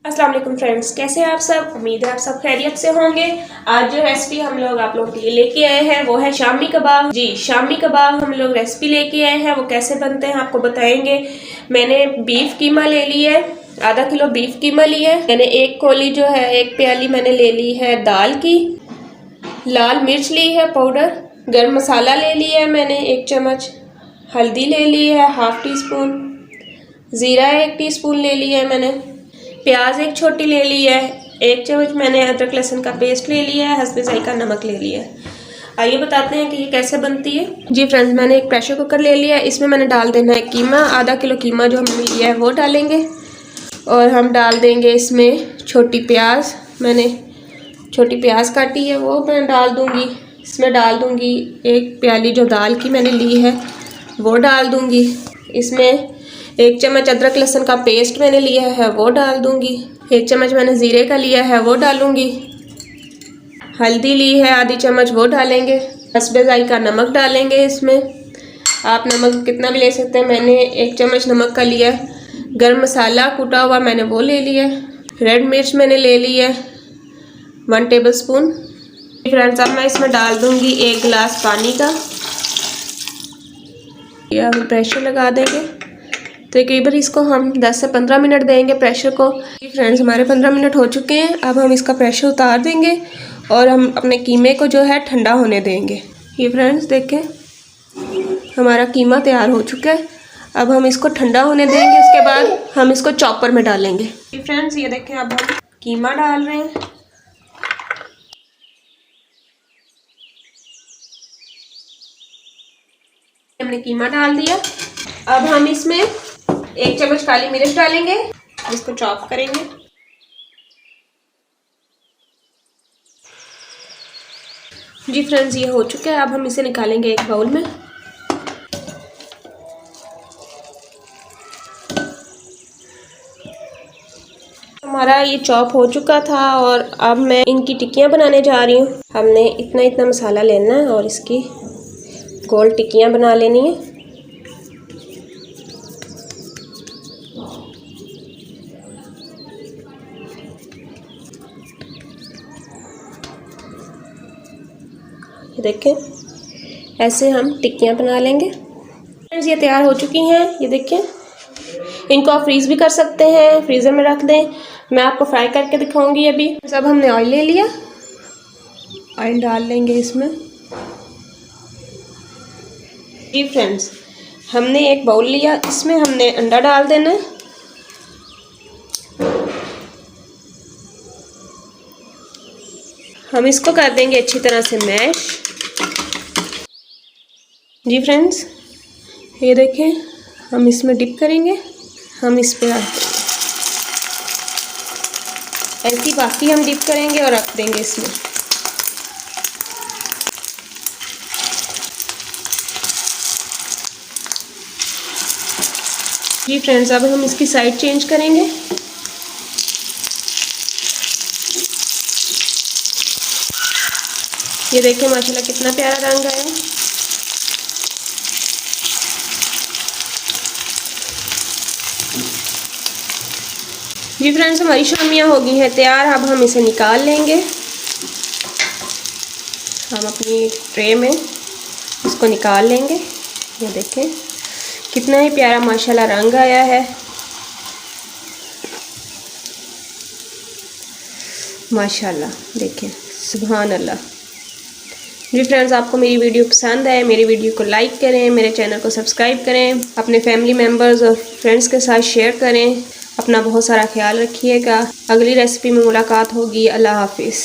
अस्सलाम वालेकुम फ्रेंड्स, कैसे हैं आप सब। उम्मीद है आप सब खैरियत से होंगे। आज जो रेसिपी हम लोग आप लोगों के लिए लेके आए हैं वो है शामी कबाब। जी, शामी कबाब हम लोग रेसिपी लेके आए हैं। वो कैसे बनते हैं आपको बताएंगे। मैंने बीफ कीमा ले ली है, आधा किलो बीफ कीमा लिया है। मैंने एक कोली जो है, एक प्याली मैंने ले ली है दाल की। लाल मिर्च ली है पाउडर। गर्म मसाला ले लिया है मैंने 1 चम्मच। हल्दी ले ली है ½ टी स्पून। ज़ीरा 1 टीस्पून ले लिया है मैंने। प्याज 1 छोटी ले ली है। 1 चम्मच मैंने अदरक लहसुन का पेस्ट ले लिया है। हस्बे ज़ायका नमक ले लिया है। आइए बताते हैं कि ये कैसे बनती है। जी फ्रेंड्स, मैंने एक प्रेशर कुकर ले लिया है। इसमें मैंने डाल देना है कीमा। आधा किलो कीमा जो हमने लिया है वो डालेंगे। और हम डाल देंगे इसमें छोटी प्याज। मैंने छोटी प्याज काटी है वो मैं डाल दूँगी। इसमें डाल दूँगी 1 प्याली जो दाल की मैंने ली है वो डाल दूँगी। इसमें 1 चम्मच अदरक लहसुन का पेस्ट मैंने लिया है वो डाल दूँगी। 1 चम्मच मैंने ज़ीरे का लिया है वो डालूँगी। हल्दी ली है आधी चम्मच वो डालेंगे। हस्बे ज़ायका नमक डालेंगे इसमें। आप नमक कितना भी ले सकते हैं, मैंने 1 चम्मच नमक का लिया है। गर्म मसाला कूटा हुआ मैंने वो ले लिया है। रेड मिर्च मैंने ले ली है 1 टेबल स्पून। फ्रेंड्स, अब मैं इसमें डाल दूँगी 1 गिलास पानी का। या हम प्रेशर लगा देंगे। तकरीबन इसको हम 10 से 15 मिनट देंगे प्रेशर को। फ्रेंड्स, हमारे 15 मिनट हो चुके हैं। अब हम इसका प्रेशर उतार देंगे और हम अपने कीमे को जो है ठंडा होने देंगे। ये फ्रेंड्स देखें, हमारा कीमा तैयार हो चुका है। अब हम इसको ठंडा होने देंगे। उसके बाद हम इसको चॉपर में डालेंगे। फ्रेंड्स, ये देखें, अब हम कीमा डाल रहे हैं। हमने कीमा डाल दिया। अब हम इसमें 1 चम्मच काली मिर्च डालेंगे। इसको चॉप करेंगे। जी फ्रेंड्स, ये हो चुका है। अब हम इसे निकालेंगे एक बाउल में। हमारा ये चॉप हो चुका था और अब मैं इनकी टिक्कियाँ बनाने जा रही हूँ। हमने इतना इतना मसाला लेना है और इसकी गोल टिक्कियाँ बना लेनी है। ये देखें, ऐसे हम टिक्कियाँ बना लेंगे। फ्रेंड्स, ये तैयार हो चुकी हैं। ये देखें, इनको आप फ्रीज़ भी कर सकते हैं, फ्रीज़र में रख दें। मैं आपको फ्राई करके दिखाऊंगी अभी। अब हमने ऑयल ले लिया। ऑयल डाल लेंगे इसमें। जी फ्रेंड्स, हमने एक बाउल लिया। इसमें हमने अंडा डाल देना है। हम इसको कर देंगे अच्छी तरह से मैश। जी फ्रेंड्स, ये देखें, हम इसमें डिप करेंगे। हम इस पर ऐसी बाकी हम डिप करेंगे और रख देंगे इसमें। जी फ्रेंड्स, अब हम इसकी साइड चेंज करेंगे। ये देखें, माशाल्लाह कितना प्यारा रंग आया। जी फ्रेंड्स, हमारी शामियाँ हो गई हैं तैयार। अब हम इसे निकाल लेंगे। हम अपनी ट्रे में इसको निकाल लेंगे। ये देखें, कितना ही प्यारा माशाल्लाह रंग आया है। माशाल्लाह देखें, सुभान अल्लाह। जी फ्रेंड्स, आपको मेरी वीडियो पसंद है, मेरी वीडियो को लाइक करें, मेरे चैनल को सब्सक्राइब करें, अपने फैमिली मेम्बर्स और फ्रेंड्स के साथ शेयर करें। अपना बहुत सारा ख्याल रखिएगा। अगली रेसिपी में मुलाकात होगी। अल्लाह हाफिज़।